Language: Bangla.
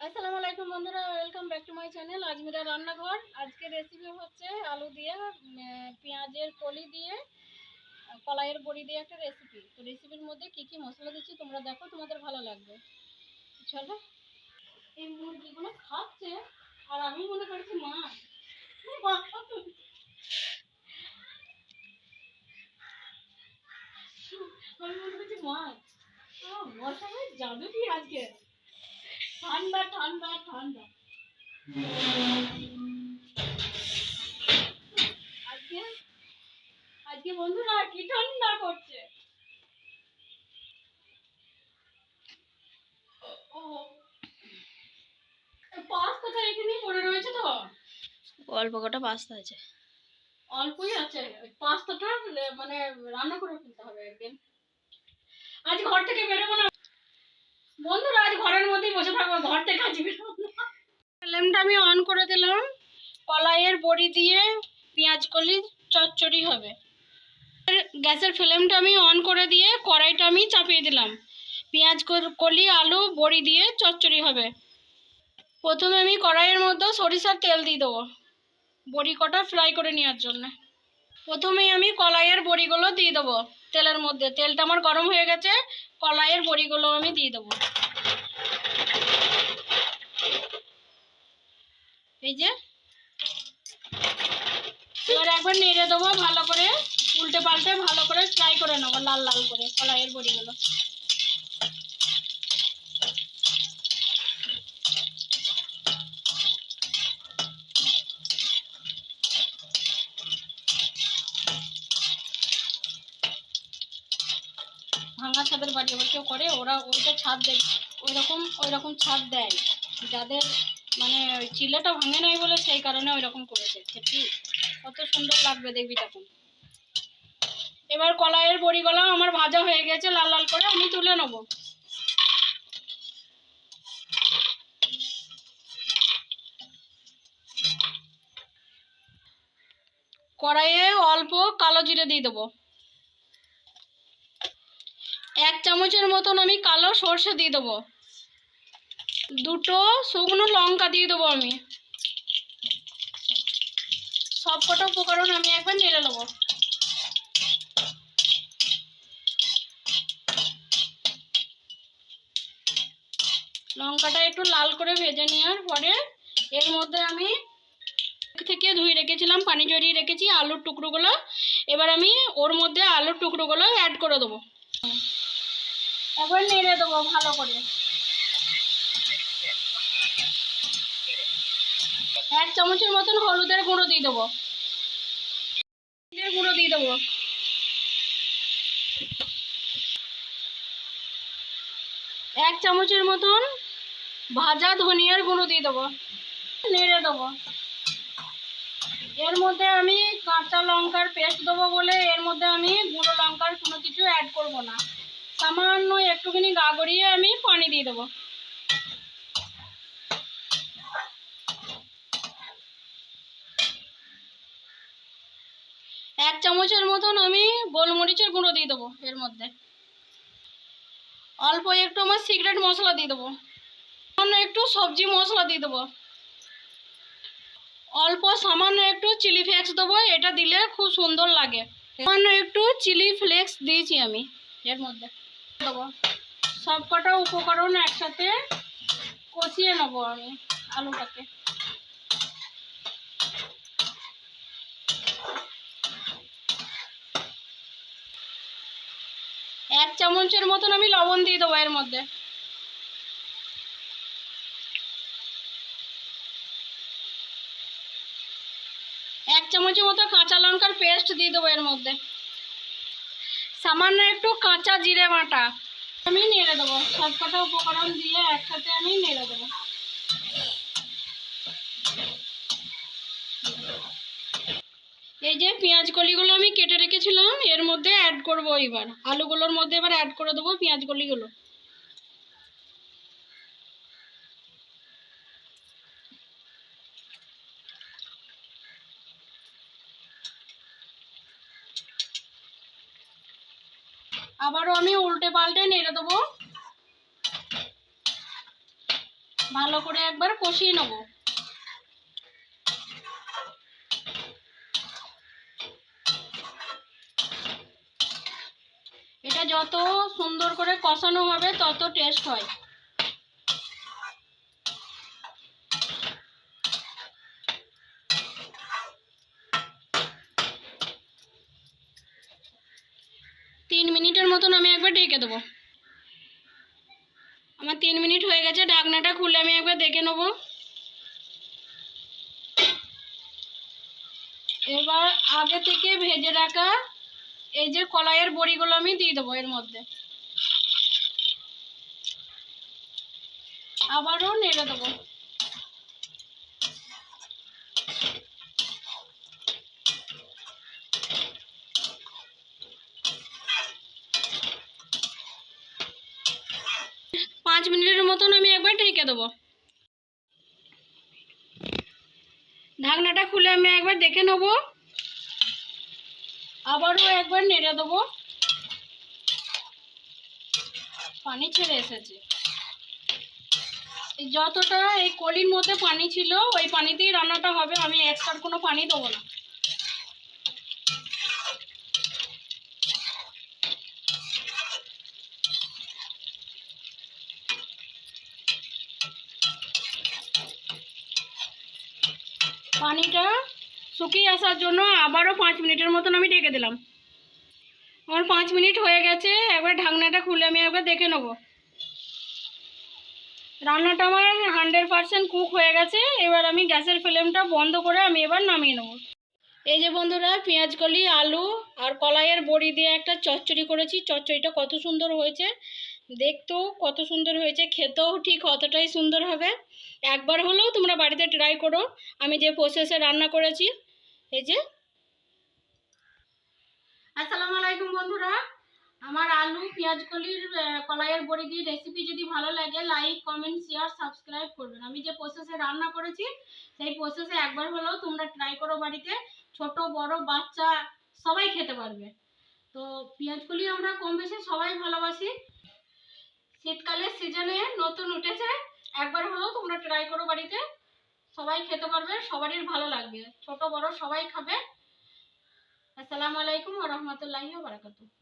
আসসালামু আলাইকুম বন্ধুরা, welcome back to my channel Azmira রান্নাঘর। আজকে রেসিপি হচ্ছে আলু দিয়ে পেঁয়াজের কলি দিয়ে কলাইয়ের বড়ি দিয়ে একটা রেসিপি। তো রেসিপির মধ্যে কি কি মশলা দিচ্ছি তোমরা দেখো, তোমাদের ভালো লাগবে। চলো, এই মুরগিগুলো খাচ্ছে আর আমি মনে করছি মাছ। আমি মনে করছি মাছ। মশাই যাবে কি আজকে? ঠান্ডা ঠান্ডা ঠান্ডা। আজকে আজকে বন্ধুরা কি ঠান্ডা করছে। পাস্তাটা এখানেই পড়ে রয়েছে তো, অল্প কটা পাস্তা আছে, অল্পই আছে। পাস্তাটা মানে রান্না করে ফেলতে হবে একদিন। আজ ঘর থেকে বেরোবো না বন্ধুরা, আজ ঘরের মধ্যেই বসে থাকবো, ঘর থেকে আজ বেরোবো না। ফ্লেমটা আমি অন করে দিলাম। কলাইয়ের বড়ি দিয়ে পেঁয়াজ কলি চচ্চড়ি হবে। গ্যাসের ফ্লেমটা আমি অন করে দিয়ে কড়াইটা আমি চাপিয়ে দিলাম। পেঁয়াজ কলি আলু বড়ি দিয়ে চচ্চড়ি হবে। প্রথমে আমি কড়াইয়ের মধ্যে সরিষার তেল দিয়ে দেবো বড়ি কটা ফ্রাই করে নেওয়ার জন্য। প্রথমেই আমি কলাইয়ের বড়িগুলো দিয়ে দেবো তেলের মধ্যে। তেলটা আমার গরম হয়ে গেছে, কলাইয়ের বড়িগুলো আমি দিয়ে দেবো। এই যে, এবার একবার নেড়ে দেবো ভালো করে, উল্টে পাল্টে ভালো করে ফ্রাই করে নেবো লাল লাল করে কলাইয়ের বড়িগুলো। ভাঙা ছাদের বাড়ি আবার কেউ করে, ওরা ওইটা ছাদ দেয়, ওইরকম ছাদ দেয় যাদের মানে চিলেটা ভাঙে নাই বলে, সেই কারণে ওইরকম করেছে। ঠিক কত সুন্দর লাগবে দেখবি তখন। এবার কলাইয়ের বড়িগুলো আমার ভাজা হয়ে গেছে লাল লাল করে, আমি তুলে নেব। কড়াইয়ে অল্প কালো জিরে দিয়ে দেবো। 1 চামচের মতন আমি কালো সর্ষে দিয়ে দেবো। 2টো শুকনো লঙ্কা দিয়ে দেবো আমি। সব কটা উপকরণ আমি একবার নেড়ে নেবো। লঙ্কাটা একটু লাল করে ভেজে নেওয়ার পরে এর মধ্যে আমি থেকে ধুয়ে রেখেছিলাম, পানি জড়িয়ে রেখেছি আলুর টুকরোগুলো। এবার আমি ওর মধ্যে আলুর টুকরোগুলো অ্যাড করে দেবো। একবার নেড়ে দেবো ভালো করে। 1 চামচের মতন হলুদের গুঁড়ো দিয়ে দেবো। গুঁড়ো দিয়ে দেবো। 1 চামচের মতন ভাজা ধনিয়ার গুঁড়ো দিয়ে দেবো। নেড়ে দেবো। এর মধ্যে আমি কাঁচা লঙ্কার পেস্ট দেবো বলে এর মধ্যে আমি গুঁড়ো লঙ্কার কোনো কিছু অ্যাড করব না। সামান্য একটুখানি গা গড়িয়ে আমি পানি দিয়ে দেবো। এক চামচের মতন আমি গোলমরিচের গুঁড়ো দিয়ে দেবো এর মধ্যে। অল্প একটু আমার সিক্রেট মশলা দিয়ে দেবো। সামান্য একটু সবজি মশলা দিয়ে দেবো। অল্প সামান্য একটু চিলি ফ্লেক্স দেবো, এটা দিলে খুব সুন্দর লাগে। সামান্য একটু চিলি ফ্লেক্স দিয়েছি আমি এর মধ্যে দেবো। সব কটা উপকরণ একসাথে কষিয়ে নেবো আমি আলুটাকে। এক চামচের মতন আমি লবণ দিয়ে দেবো এর মধ্যে। এক চামচের মতো কাঁচা লঙ্কার পেস্ট দিয়ে দেবো এর মধ্যে। সামান্য একটু কাঁচা জিরে বাটা আমি নেড়ে দেবো। সব কটা উপকরণ দিয়ে একসাথে আমি নেড়ে দেবো। এই যে পেঁয়াজ কলিগুলো আমি কেটে রেখেছিলাম এর মধ্যে অ্যাড করব। এবার আলুগুলোর মধ্যে এবার অ্যাড করে দেবো পেঁয়াজ কলিগুলো। আবারও আমি উল্টে পাল্টে নেড়ে দেবো। ভালো করে একবার কষিয়ে নেব। এটা যত সুন্দর করে কষানো হবে তত টেস্ট হয়। তিন মিনিটের মতন আমি একবার ঢেকে দেবো। আমার 3 মিনিট হয়ে গেছে, ঢাকনাটা খুলে আমি একবার দেখে নেব। এবার আগে থেকে ভেজে রাখা এই যে কলাইয়ের বড়িগুলো আমি দিয়ে দেবো এর মধ্যে, আবারও নেড়ে দেবো। পাঁচ মিনিটের মতন আমি একবার ঢেকে দেবো। ঢাকনাটা খুলে আমি একবার দেখে নেব, আবারও একবার নেড়ে দেবো। পানি ছেড়ে এসেছে। যতটা এই কলির মধ্যে পানি ছিল ওই পানিতেই রান্নাটা হবে, আমি এক্সট্রা কোনো পানি দেবো না। পানিটা শুকিয়ে আসার জন্য আবারও 5 মিনিটের মতন আমি ঢেকে দিলাম। আমার 5 মিনিট হয়ে গেছে, একবার ঢাকনাটা খুলে আমি একবার দেখে নেব। রান্নাটা আমার 100% কুক হয়ে গেছে। এবার আমি গ্যাসের ফ্লেমটা বন্ধ করে আমি এবার নামিয়ে নেব। এই যে বন্ধুরা, পেঁয়াজকলি, আলু আর কলাইয়ের বড়ি দিয়ে একটা চচ্চড়ি করেছি। চচ্চড়িটা কত সুন্দর হয়েছে, দেখতেও কত সুন্দর হয়েছে, খেতেও ঠিক অতটাই সুন্দর হবে। একবার হলেও তোমরা বাড়িতে ট্রাই করো আমি যে প্রসেসে রান্না করেছি। এই যে, আসসালামু আলাইকুম বন্ধুরা, আমার আলু পেঁয়াজকলির কলাইয়ের বড়ি দিয়ে রেসিপি যদি ভালো লাগে লাইক, কমেন্ট, শেয়ার, সাবস্ক্রাইব করবেন। আমি যে প্রসেসে রান্না করেছি সেই প্রসেসে একবার হলেও তোমরা ট্রাই করো বাড়িতে। ছোট বড় বাচ্চা সবাই খেতে পারবে। তো পেঁয়াজকলি আমরা কম বেশি সবাই ভালোবাসি। শীতকালের সিজনে নতুন উঠেছে, একবার হলেও তোমরা ট্রাই করো বাড়িতে। সবাই খেতে পারবে, সবারই ভালো লাগবে, ছোট বড় সবাই খাবে। আসসালামু আলাইকুম ওয়া রাহমাতুল্লাহি ওয়া বারাকাতুহু।